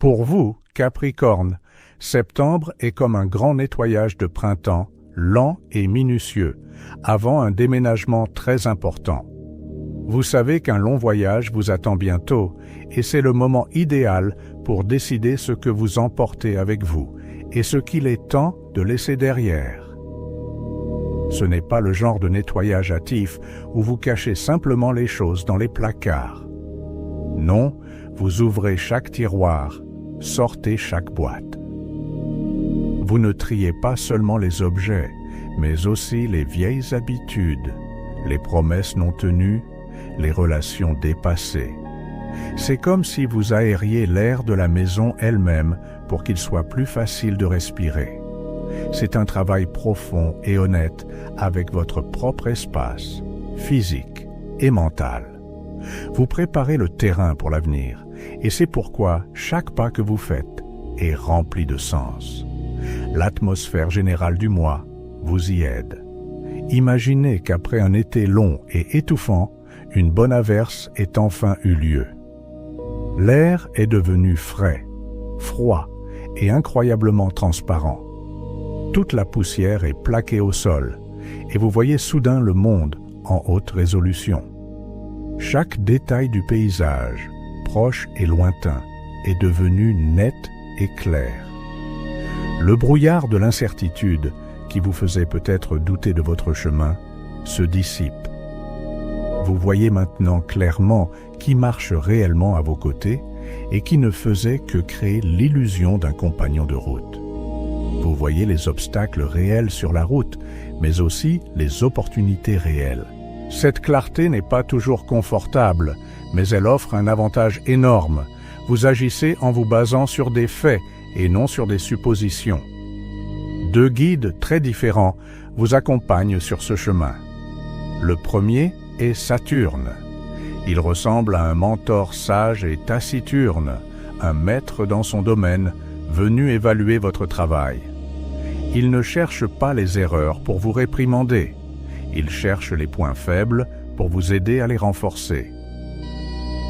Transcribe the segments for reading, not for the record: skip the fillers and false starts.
Pour vous, Capricorne, septembre est comme un grand nettoyage de printemps, lent et minutieux, avant un déménagement très important. Vous savez qu'un long voyage vous attend bientôt et c'est le moment idéal pour décider ce que vous emportez avec vous et ce qu'il est temps de laisser derrière. Ce n'est pas le genre de nettoyage hâtif où vous cachez simplement les choses dans les placards. Non, vous ouvrez chaque tiroir, sortez chaque boîte. Vous ne triez pas seulement les objets, mais aussi les vieilles habitudes, les promesses non tenues, les relations dépassées. C'est comme si vous aériez l'air de la maison elle-même pour qu'il soit plus facile de respirer. C'est un travail profond et honnête avec votre propre espace, physique et mental. Vous préparez le terrain pour l'avenir, et c'est pourquoi chaque pas que vous faites est rempli de sens. L'atmosphère générale du mois vous y aide. Imaginez qu'après un été long et étouffant, une bonne averse ait enfin eu lieu. L'air est devenu frais, froid et incroyablement transparent. Toute la poussière est plaquée au sol et vous voyez soudain le monde en haute résolution. Chaque détail du paysage, proche et lointain, est devenu net et clair. Le brouillard de l'incertitude, qui vous faisait peut-être douter de votre chemin, se dissipe. Vous voyez maintenant clairement qui marche réellement à vos côtés et qui ne faisait que créer l'illusion d'un compagnon de route. Vous voyez les obstacles réels sur la route, mais aussi les opportunités réelles. Cette clarté n'est pas toujours confortable, mais elle offre un avantage énorme. Vous agissez en vous basant sur des faits et non sur des suppositions. Deux guides très différents vous accompagnent sur ce chemin. Le premier est Saturne. Il ressemble à un mentor sage et taciturne, un maître dans son domaine, venu évaluer votre travail. Il ne cherche pas les erreurs pour vous réprimander. Il cherche les points faibles pour vous aider à les renforcer.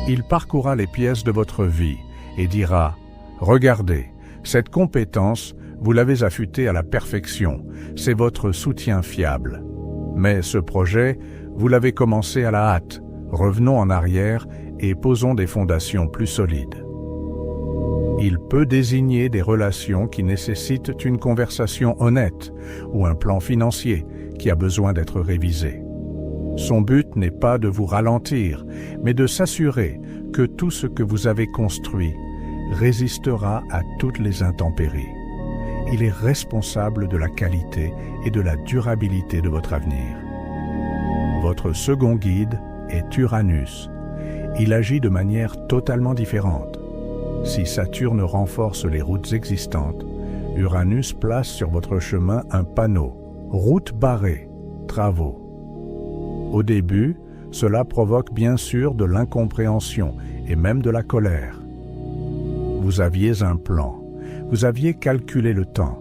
Il parcourra les pièces de votre vie et dira « Regardez, cette compétence, vous l'avez affûtée à la perfection, c'est votre soutien fiable. Mais ce projet, vous l'avez commencé à la hâte, revenons en arrière et posons des fondations plus solides. » Il peut désigner des relations qui nécessitent une conversation honnête ou un plan financier qui a besoin d'être révisé. Son but n'est pas de vous ralentir, mais de s'assurer que tout ce que vous avez construit résistera à toutes les intempéries. Il est responsable de la qualité et de la durabilité de votre avenir. Votre second guide est Uranus. Il agit de manière totalement différente. Si Saturne renforce les routes existantes, Uranus place sur votre chemin un panneau « Route barrée, travaux ». Au début, cela provoque bien sûr de l'incompréhension et même de la colère. Vous aviez un plan, vous aviez calculé le temps,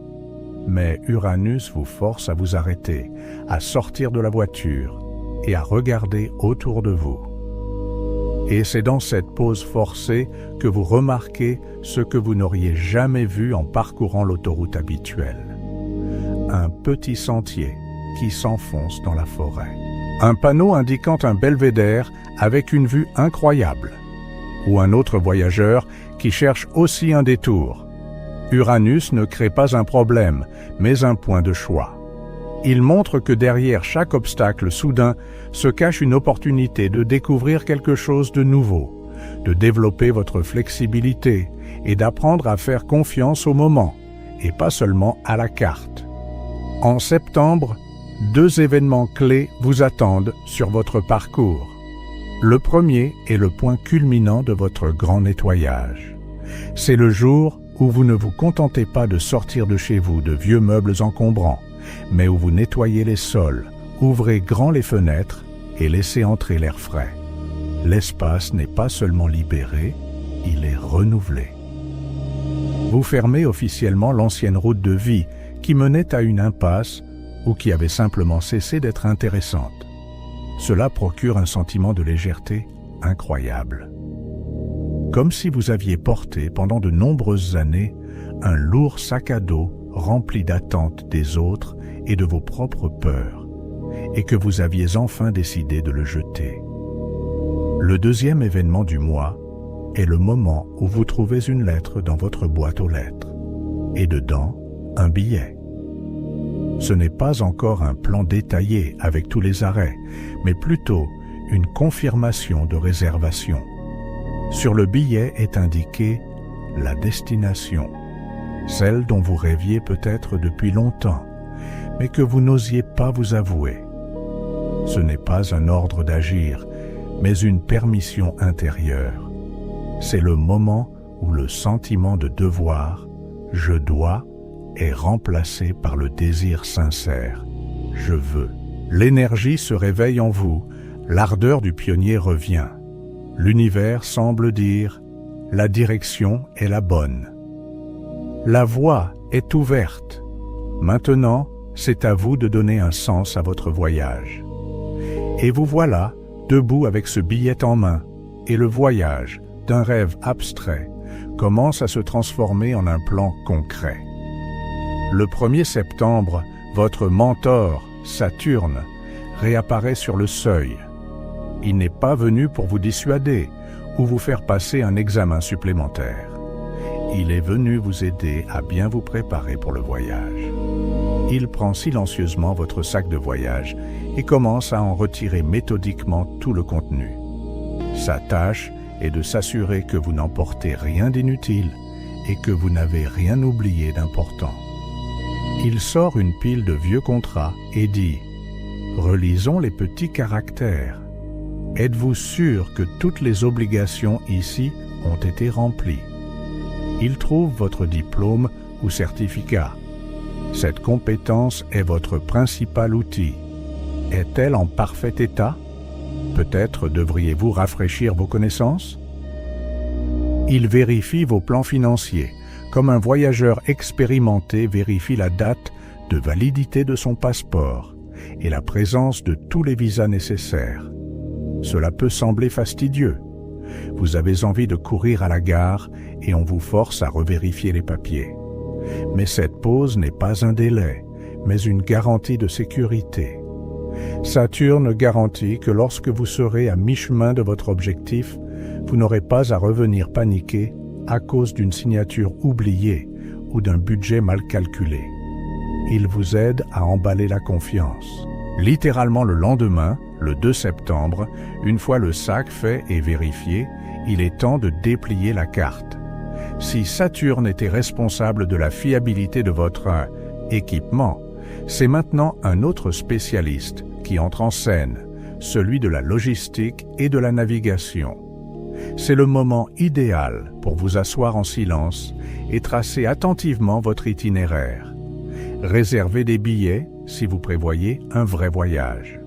mais Uranus vous force à vous arrêter, à sortir de la voiture et à regarder autour de vous. Et c'est dans cette pause forcée que vous remarquez ce que vous n'auriez jamais vu en parcourant l'autoroute habituelle. Un petit sentier qui s'enfonce dans la forêt. Un panneau indiquant un belvédère avec une vue incroyable. Ou un autre voyageur qui cherche aussi un détour. Uranus ne crée pas un problème, mais un point de choix. Il montre que derrière chaque obstacle soudain se cache une opportunité de découvrir quelque chose de nouveau, de développer votre flexibilité et d'apprendre à faire confiance au moment, et pas seulement à la carte. En septembre, 2 événements clés vous attendent sur votre parcours. Le premier est le point culminant de votre grand nettoyage. C'est le jour où vous ne vous contentez pas de sortir de chez vous de vieux meubles encombrants, mais où vous nettoyez les sols, ouvrez grand les fenêtres et laissez entrer l'air frais. L'espace n'est pas seulement libéré, il est renouvelé. Vous fermez officiellement l'ancienne route de vie qui menait à une impasse ou qui avait simplement cessé d'être intéressante. Cela procure un sentiment de légèreté incroyable. comme si vous aviez porté pendant de nombreuses années un lourd sac à dos rempli d'attentes des autres et de vos propres peurs, et que vous aviez enfin décidé de le jeter. Le deuxième événement du mois est le moment où vous trouvez une lettre dans votre boîte aux lettres, et dedans, un billet. Ce n'est pas encore un plan détaillé avec tous les arrêts, mais plutôt une confirmation de réservation. Sur le billet est indiquée la destination, celle dont vous rêviez peut-être depuis longtemps, mais que vous n'osiez pas vous avouer. Ce n'est pas un ordre d'agir, mais une permission intérieure. C'est le moment où le sentiment de devoir, je dois, est remplacé par le désir sincère, je veux. L'énergie se réveille en vous, l'ardeur du pionnier revient. L'univers semble dire, la direction est la bonne. La voie est ouverte. Maintenant, c'est à vous de donner un sens à votre voyage. Et vous voilà, debout avec ce billet en main, et le voyage, d'un rêve abstrait, commence à se transformer en un plan concret. Le 1er septembre, votre mentor, Saturne, réapparaît sur le seuil. Il n'est pas venu pour vous dissuader ou vous faire passer un examen supplémentaire. Il est venu vous aider à bien vous préparer pour le voyage. Il prend silencieusement votre sac de voyage et commence à en retirer méthodiquement tout le contenu. Sa tâche est de s'assurer que vous n'emportez rien d'inutile et que vous n'avez rien oublié d'important. Il sort une pile de vieux contrats et dit « Relisons les petits caractères. Êtes-vous sûr que toutes les obligations ici ont été remplies ?» Il trouve votre diplôme ou certificat. Cette compétence est votre principal outil. Est-elle en parfait état? Peut-être devriez-vous rafraîchir vos connaissances? Il vérifie vos plans financiers, comme un voyageur expérimenté vérifie la date de validité de son passeport et la présence de tous les visas nécessaires. Cela peut sembler fastidieux. Vous avez envie de courir à la gare et on vous force à revérifier les papiers. Mais cette pause n'est pas un délai, mais une garantie de sécurité. Saturne garantit que lorsque vous serez à mi-chemin de votre objectif, vous n'aurez pas à revenir paniquer à cause d'une signature oubliée ou d'un budget mal calculé. Il vous aide à emballer la confiance. Littéralement le lendemain, le 2 septembre, une fois le sac fait et vérifié, il est temps de déplier la carte. Si Saturne était responsable de la fiabilité de votre équipement, c'est maintenant un autre spécialiste qui entre en scène, celui de la logistique et de la navigation. C'est le moment idéal pour vous asseoir en silence et tracer attentivement votre itinéraire. Réservez des billets si vous prévoyez un vrai voyage.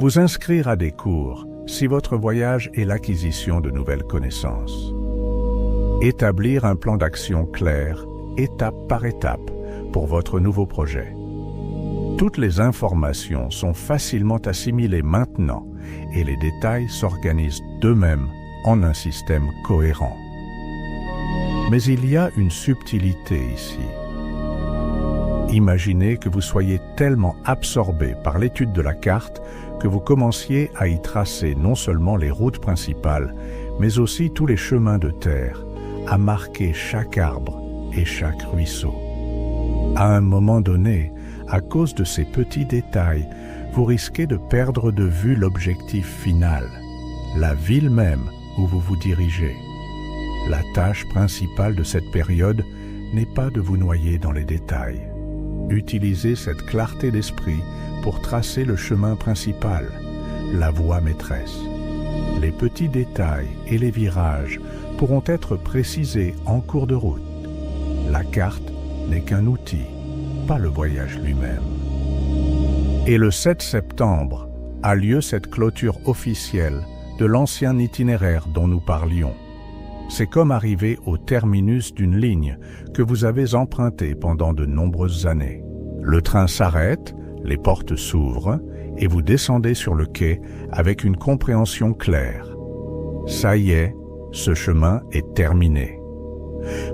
Vous inscrire à des cours si votre voyage est l'acquisition de nouvelles connaissances. Établir un plan d'action clair, étape par étape, pour votre nouveau projet. Toutes les informations sont facilement assimilées maintenant et les détails s'organisent d'eux-mêmes en un système cohérent. Mais il y a une subtilité ici. Imaginez que vous soyez tellement absorbé par l'étude de la carte que vous commenciez à y tracer non seulement les routes principales, mais aussi tous les chemins de terre, à marquer chaque arbre et chaque ruisseau. À un moment donné, à cause de ces petits détails, vous risquez de perdre de vue l'objectif final, la ville même où vous vous dirigez. La tâche principale de cette période n'est pas de vous noyer dans les détails. Utilisez cette clarté d'esprit pour tracer le chemin principal, la voie maîtresse. Les petits détails et les virages pourront être précisés en cours de route. La carte n'est qu'un outil, pas le voyage lui-même. Et le 7 septembre a lieu cette clôture officielle de l'ancien itinéraire dont nous parlions. C'est comme arriver au terminus d'une ligne que vous avez empruntée pendant de nombreuses années. Le train s'arrête, les portes s'ouvrent et vous descendez sur le quai avec une compréhension claire. Ça y est, Ce chemin est terminé.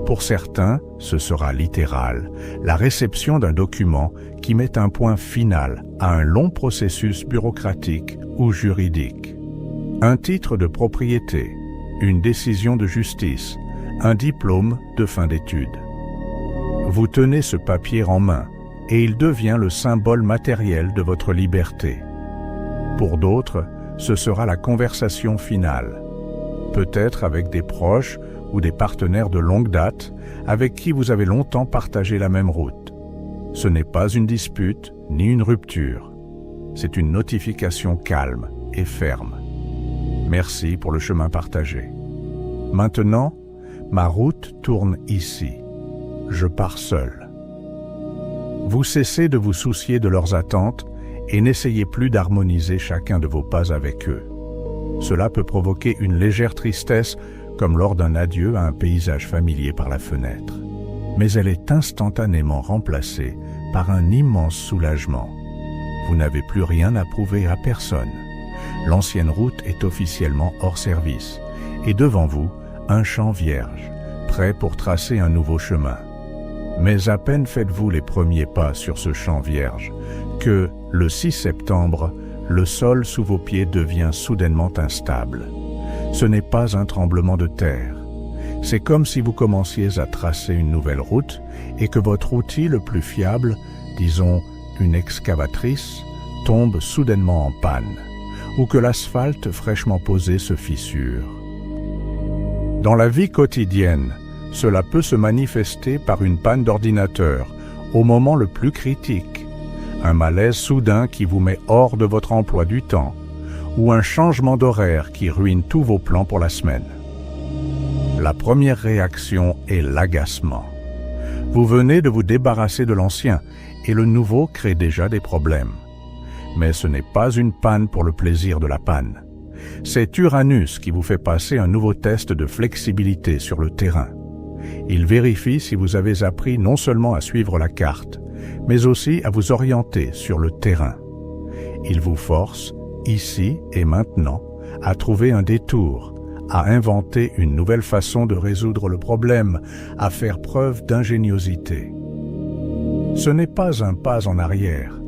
Pour certains, ce sera littéral, la réception d'un document qui met un point final à un long processus bureaucratique ou juridique. Un titre de propriété, une décision de justice, un diplôme de fin d'études. Vous tenez ce papier en main et il devient le symbole matériel de votre liberté. Pour d'autres, ce sera la conversation finale, peut-être avec des proches ou des partenaires de longue date avec qui vous avez longtemps partagé la même route. Ce n'est pas une dispute ni une rupture. C'est une notification calme et ferme. Merci pour le chemin partagé. Maintenant, ma route tourne ici. Je pars seul. Vous cessez de vous soucier de leurs attentes et n'essayez plus d'harmoniser chacun de vos pas avec eux. Cela peut provoquer une légère tristesse comme lors d'un adieu à un paysage familier par la fenêtre. Mais elle est instantanément remplacée par un immense soulagement. Vous n'avez plus rien à prouver à personne. L'ancienne route est officiellement hors service, et devant vous, un champ vierge, prêt pour tracer un nouveau chemin. Mais à peine faites-vous les premiers pas sur ce champ vierge, que, le 6 septembre, le sol sous vos pieds devient soudainement instable. Ce n'est pas un tremblement de terre. C'est comme si vous commenciez à tracer une nouvelle route et que votre outil le plus fiable, disons une excavatrice, tombe soudainement en panne, ou que l'asphalte fraîchement posé se fissure. Dans la vie quotidienne, cela peut se manifester par une panne d'ordinateur au moment le plus critique, un malaise soudain qui vous met hors de votre emploi du temps, ou un changement d'horaire qui ruine tous vos plans pour la semaine. La première réaction est l'agacement. Vous venez de vous débarrasser de l'ancien et le nouveau crée déjà des problèmes. Mais ce n'est pas une panne pour le plaisir de la panne. C'est Uranus qui vous fait passer un nouveau test de flexibilité sur le terrain. Il vérifie si vous avez appris non seulement à suivre la carte, mais aussi à vous orienter sur le terrain. Il vous force, ici et maintenant, à trouver un détour, à inventer une nouvelle façon de résoudre le problème, à faire preuve d'ingéniosité. Ce n'est pas un pas en arrière,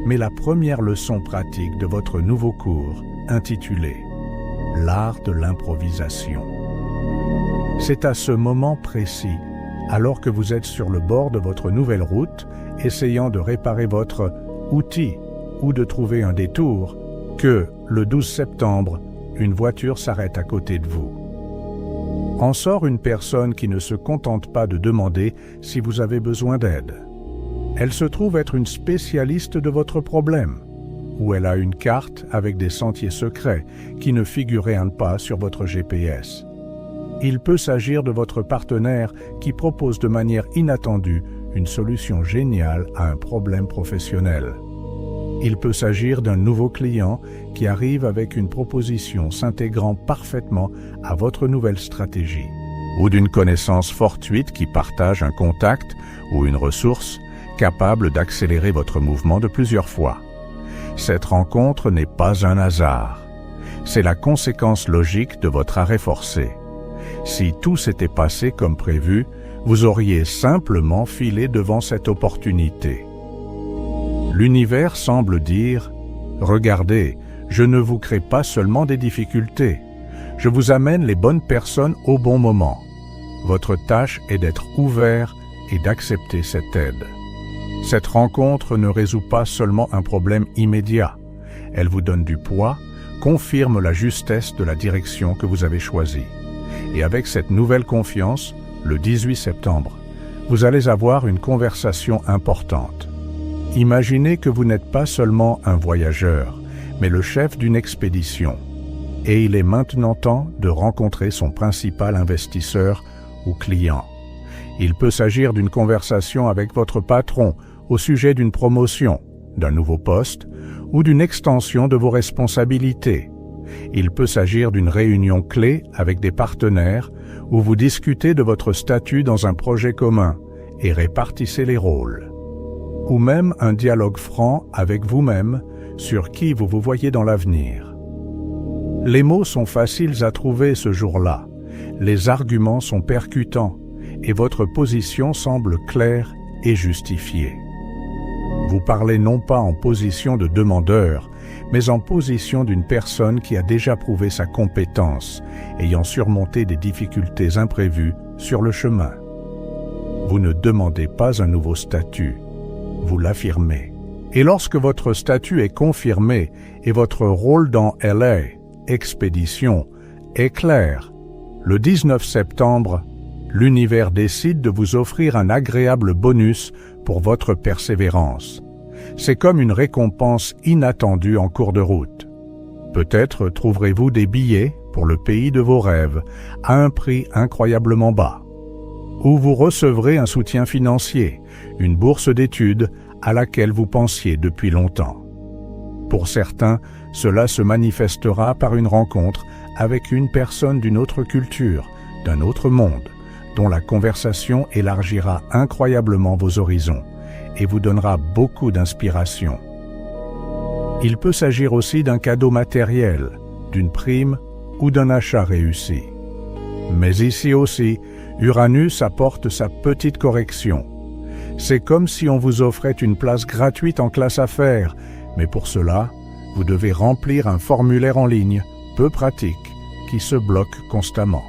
mais la première leçon pratique de votre nouveau cours, intitulé « L'art de l'improvisation ». C'est à ce moment précis, alors que vous êtes sur le bord de votre nouvelle route, essayant de réparer votre outil ou de trouver un détour, que, le 12 septembre, une voiture s'arrête à côté de vous. En sort une personne qui ne se contente pas de demander si vous avez besoin d'aide. Elle se trouve être une spécialiste de votre problème, ou elle a une carte avec des sentiers secrets qui ne figuraient pas sur votre GPS. Il peut s'agir de votre partenaire qui propose de manière inattendue une solution géniale à un problème professionnel. Il peut s'agir d'un nouveau client qui arrive avec une proposition s'intégrant parfaitement à votre nouvelle stratégie, ou d'une connaissance fortuite qui partage un contact ou une ressource capable d'accélérer votre mouvement de plusieurs fois. Cette rencontre n'est pas un hasard. C'est la conséquence logique de votre arrêt forcé. Si tout s'était passé comme prévu, vous auriez simplement filé devant cette opportunité. L'univers semble dire « Regardez, je ne vous crée pas seulement des difficultés, je vous amène les bonnes personnes au bon moment. Votre tâche est d'être ouvert et d'accepter cette aide. » Cette rencontre ne résout pas seulement un problème immédiat, elle vous donne du poids, confirme la justesse de la direction que vous avez choisie. Et avec cette nouvelle confiance, le 18 septembre, vous allez avoir une conversation importante. Imaginez que vous n'êtes pas seulement un voyageur, mais le chef d'une expédition. Et il est maintenant temps de rencontrer son principal investisseur ou client. Il peut s'agir d'une conversation avec votre patron au sujet d'une promotion, d'un nouveau poste ou d'une extension de vos responsabilités. Il peut s'agir d'une réunion clé avec des partenaires où vous discutez de votre statut dans un projet commun et répartissez les rôles. Ou même un dialogue franc avec vous-même sur qui vous vous voyez dans l'avenir. Les mots sont faciles à trouver ce jour-là, Les arguments sont percutants et votre position semble claire et justifiée. Vous parlez non pas en position de demandeur, mais en position d'une personne qui a déjà prouvé sa compétence, ayant surmonté des difficultés imprévues sur le chemin. Vous ne demandez pas un nouveau statut, vous l'affirmez. Et lorsque votre statut est confirmé et votre rôle dans LA, Expédition, est clair, le 19 septembre, l'univers décide de vous offrir un agréable bonus pour votre persévérance. C'est comme une récompense inattendue en cours de route. Peut-être trouverez-vous des billets pour le pays de vos rêves à un prix incroyablement bas. Ou vous recevrez un soutien financier, une bourse d'études à laquelle vous pensiez depuis longtemps. Pour certains, cela se manifestera par une rencontre avec une personne d'une autre culture, d'un autre monde, dont la conversation élargira incroyablement vos horizons et vous donnera beaucoup d'inspiration. Il peut s'agir aussi d'un cadeau matériel, d'une prime ou d'un achat réussi. Mais ici aussi, Uranus apporte sa petite correction. C'est comme si on vous offrait une place gratuite en classe affaires, mais pour cela, vous devez remplir un formulaire en ligne, peu pratique, qui se bloque constamment.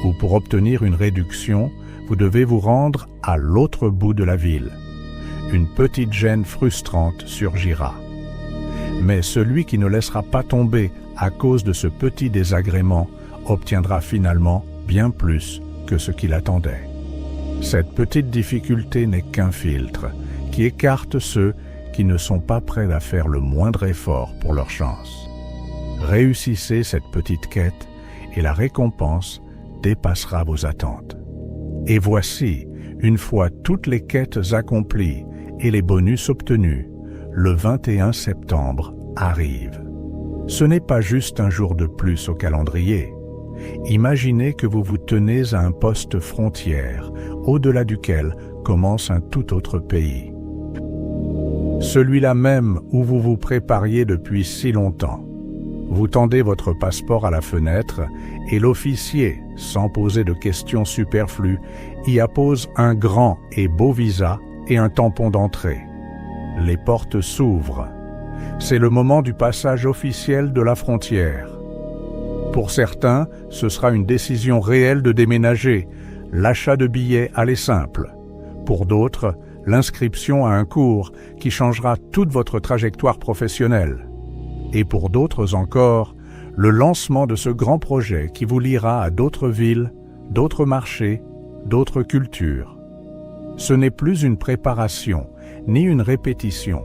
Ou pour obtenir une réduction, vous devez vous rendre à l'autre bout de la ville. Une petite gêne frustrante surgira. Mais celui qui ne laissera pas tomber à cause de ce petit désagrément obtiendra finalement bien plus que ce qu'il attendait. Cette petite difficulté n'est qu'un filtre qui écarte ceux qui ne sont pas prêts à faire le moindre effort pour leur chance. Réussissez cette petite quête et la récompense dépassera vos attentes. Et voici, une fois toutes les quêtes accomplies et les bonus obtenus, le 21 septembre arrive. Ce n'est pas juste un jour de plus au calendrier. Imaginez que vous vous tenez à un poste frontière, au-delà duquel commence un tout autre pays. Celui-là même où vous vous prépariez depuis si longtemps. Vous tendez votre passeport à la fenêtre et l'officier, sans poser de questions superflues, y appose un grand et beau visa et un tampon d'entrée. Les portes s'ouvrent. C'est le moment du passage officiel de la frontière. Pour certains, ce sera une décision réelle de déménager. L'achat de billets aller simple. Pour d'autres, l'inscription à un cours qui changera toute votre trajectoire professionnelle. Et pour d'autres encore, le lancement de ce grand projet qui vous liera à d'autres villes, d'autres marchés, d'autres cultures. Ce n'est plus une préparation, ni une répétition.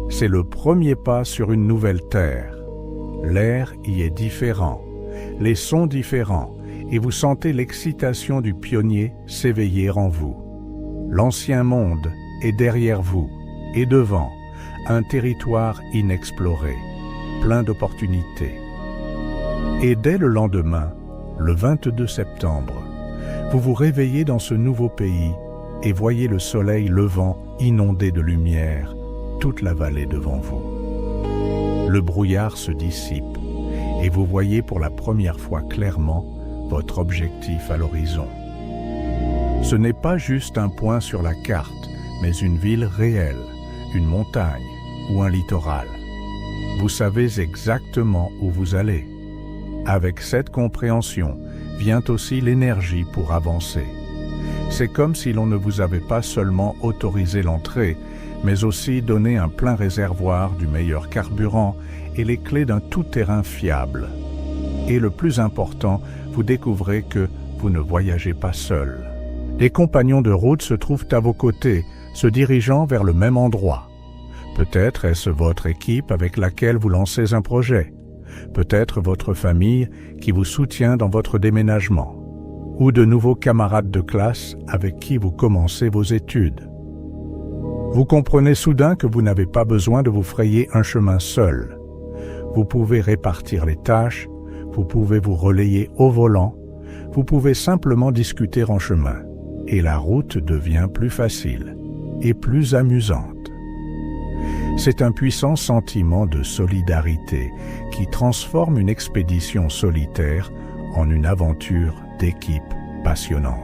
C'est le premier pas sur une nouvelle terre. L'air y est différent, les sons différents, et vous sentez l'excitation du pionnier s'éveiller en vous. L'ancien monde est derrière vous et devant, un territoire inexploré, plein d'opportunités. Et dès le lendemain, le 22 septembre, vous vous réveillez dans ce nouveau pays et voyez le soleil levant inondé de lumière toute la vallée devant vous. Le brouillard se dissipe et vous voyez pour la première fois clairement votre objectif à l'horizon. Ce n'est pas juste un point sur la carte, mais une ville réelle, une montagne ou un littoral. Vous savez exactement où vous allez. Avec cette compréhension vient aussi l'énergie pour avancer. C'est comme si l'on ne vous avait pas seulement autorisé l'entrée, mais aussi donné un plein réservoir du meilleur carburant et les clés d'un tout-terrain fiable. Et le plus important, vous découvrez que vous ne voyagez pas seul. Des compagnons de route se trouvent à vos côtés, se dirigeant vers le même endroit. Peut-être est-ce votre équipe avec laquelle vous lancez un projet. Peut-être votre famille qui vous soutient dans votre déménagement. Ou de nouveaux camarades de classe avec qui vous commencez vos études. Vous comprenez soudain que vous n'avez pas besoin de vous frayer un chemin seul. Vous pouvez répartir les tâches, vous pouvez vous relayer au volant, vous pouvez simplement discuter en chemin. Et la route devient plus facile et plus amusante. C'est un puissant sentiment de solidarité qui transforme une expédition solitaire en une aventure d'équipe passionnante.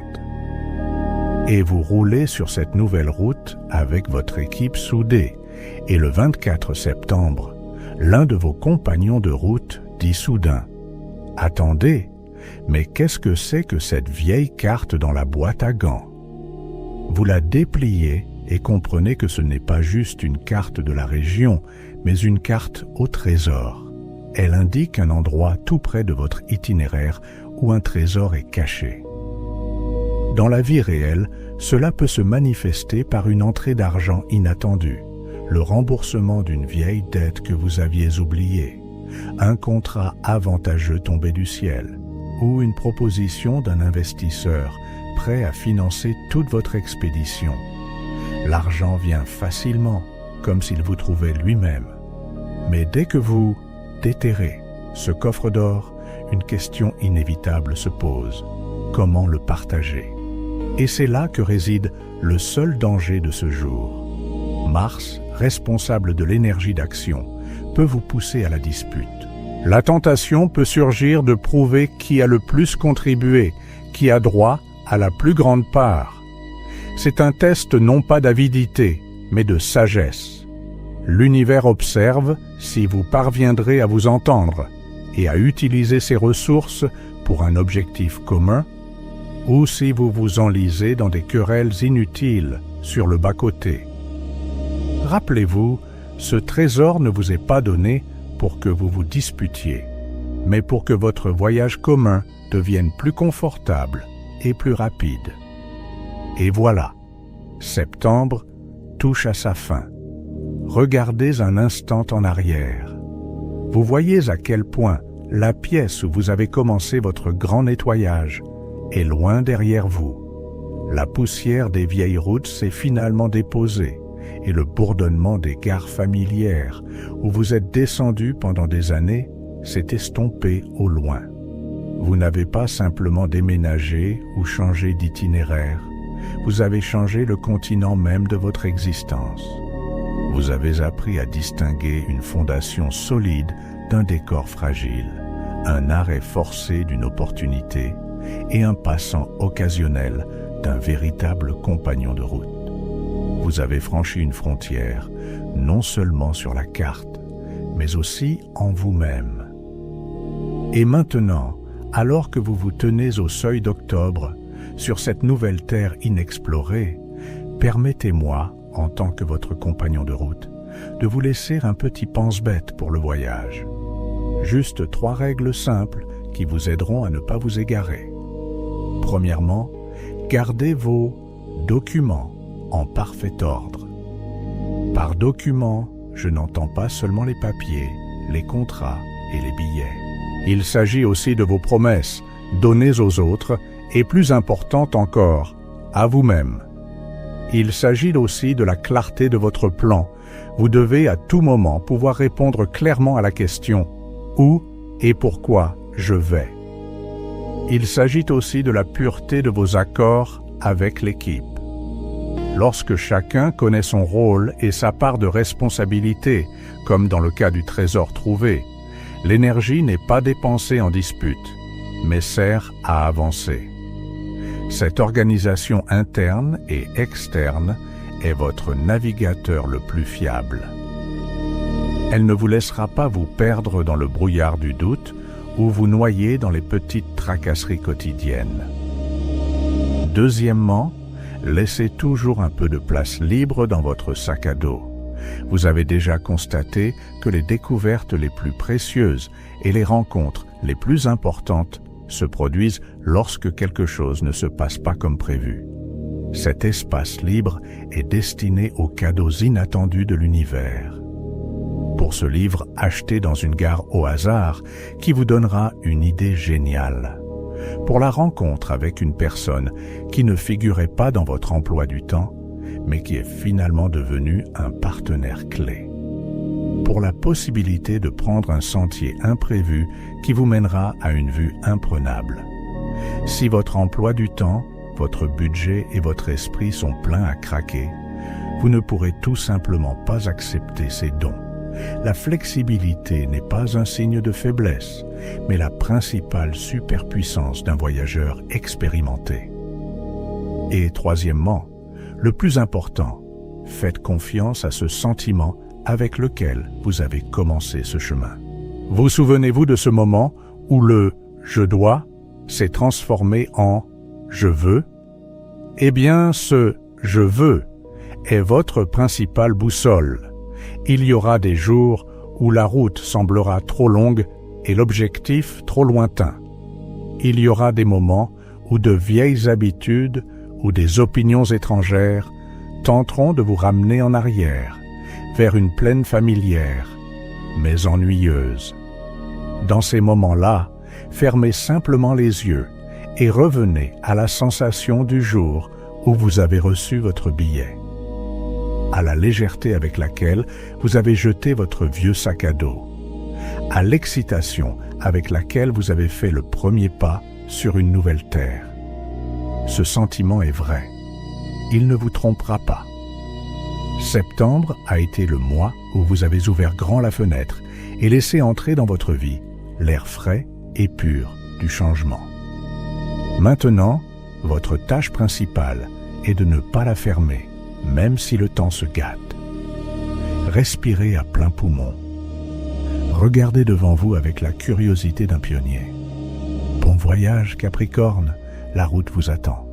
Et vous roulez sur cette nouvelle route avec votre équipe soudée. Et le 24 septembre, l'un de vos compagnons de route dit soudain « Attendez, mais qu'est-ce que c'est que cette vieille carte dans la boîte à gants ?» Vous la dépliez et comprenez que ce n'est pas juste une carte de la région, mais une carte au trésor. Elle indique un endroit tout près de votre itinéraire où un trésor est caché. Dans la vie réelle, cela peut se manifester par une entrée d'argent inattendue, le remboursement d'une vieille dette que vous aviez oubliée, un contrat avantageux tombé du ciel, ou une proposition d'un investisseur prêt à financer toute votre expédition. L'argent vient facilement, comme s'il vous trouvait lui-même. Mais dès que vous déterrez ce coffre d'or, une question inévitable se pose. Comment le partager ? Et c'est là que réside le seul danger de ce jour. Mars, responsable de l'énergie d'action, peut vous pousser à la dispute. La tentation peut surgir de prouver qui a le plus contribué, qui a droit à la plus grande part. C'est un test non pas d'avidité, mais de sagesse. L'univers observe si vous parviendrez à vous entendre et à utiliser ses ressources pour un objectif commun, ou si vous vous enlisez dans des querelles inutiles sur le bas-côté. Rappelez-vous, ce trésor ne vous est pas donné pour que vous vous disputiez, mais pour que votre voyage commun devienne plus confortable et plus rapide. Et voilà, septembre touche à sa fin. Regardez un instant en arrière. Vous voyez à quel point la pièce où vous avez commencé votre grand nettoyage est loin derrière vous. La poussière des vieilles routes s'est finalement déposée et le bourdonnement des gares familières où vous êtes descendu pendant des années s'est estompé au loin. Vous n'avez pas simplement déménagé ou changé d'itinéraire, vous avez changé le continent même de votre existence. Vous avez appris à distinguer une fondation solide d'un décor fragile, un arrêt forcé d'une opportunité et un passant occasionnel d'un véritable compagnon de route. Vous avez franchi une frontière, non seulement sur la carte, mais aussi en vous-même. Et maintenant, alors que vous vous tenez au seuil d'octobre, sur cette nouvelle terre inexplorée, permettez-moi, en tant que votre compagnon de route, de vous laisser un petit pense-bête pour le voyage. Juste 3 règles simples qui vous aideront à ne pas vous égarer. Premièrement, gardez vos documents en parfait ordre. Par documents, je n'entends pas seulement les papiers, les contrats et les billets. Il s'agit aussi de vos promesses, données aux autres, et plus importante encore, à vous-même. Il s'agit aussi de la clarté de votre plan. Vous devez à tout moment pouvoir répondre clairement à la question « Où et pourquoi je vais ?» Il s'agit aussi de la pureté de vos accords avec l'équipe. Lorsque chacun connaît son rôle et sa part de responsabilité, comme dans le cas du trésor trouvé, l'énergie n'est pas dépensée en dispute, mais sert à avancer. Cette organisation interne et externe est votre navigateur le plus fiable. Elle ne vous laissera pas vous perdre dans le brouillard du doute ou vous noyer dans les petites tracasseries quotidiennes. Deuxièmement, laissez toujours un peu de place libre dans votre sac à dos. Vous avez déjà constaté que les découvertes les plus précieuses et les rencontres les plus importantes se produisent lorsque quelque chose ne se passe pas comme prévu. Cet espace libre est destiné aux cadeaux inattendus de l'univers. Pour ce livre acheté dans une gare au hasard qui vous donnera une idée géniale. Pour la rencontre avec une personne qui ne figurait pas dans votre emploi du temps, mais qui est finalement devenue un partenaire clé. Pour la possibilité de prendre un sentier imprévu qui vous mènera à une vue imprenable. Si votre emploi du temps, votre budget et votre esprit sont pleins à craquer, vous ne pourrez tout simplement pas accepter ces dons, La flexibilité n'est pas un signe de faiblesse, mais la principale superpuissance d'un voyageur expérimenté. Et troisièmement, le plus important, faites confiance à ce sentiment avec lequel vous avez commencé ce chemin. Vous souvenez-vous de ce moment où le « je dois » s'est transformé en « je veux » ? Eh bien, ce « je veux » est votre principale boussole. Il y aura des jours où la route semblera trop longue et l'objectif trop lointain. Il y aura des moments où de vieilles habitudes ou des opinions étrangères tenteront de vous ramener en arrière, vers une plaine familière, mais ennuyeuse. Dans ces moments-là, fermez simplement les yeux et revenez à la sensation du jour où vous avez reçu votre billet, à la légèreté avec laquelle vous avez jeté votre vieux sac à dos, à l'excitation avec laquelle vous avez fait le premier pas sur une nouvelle terre. Ce sentiment est vrai. Il ne vous trompera pas. Septembre a été le mois où vous avez ouvert grand la fenêtre et laissé entrer dans votre vie l'air frais et pur du changement. Maintenant, votre tâche principale est de ne pas la fermer, même si le temps se gâte. Respirez à plein poumon. Regardez devant vous avec la curiosité d'un pionnier. Bon voyage, Capricorne, la route vous attend.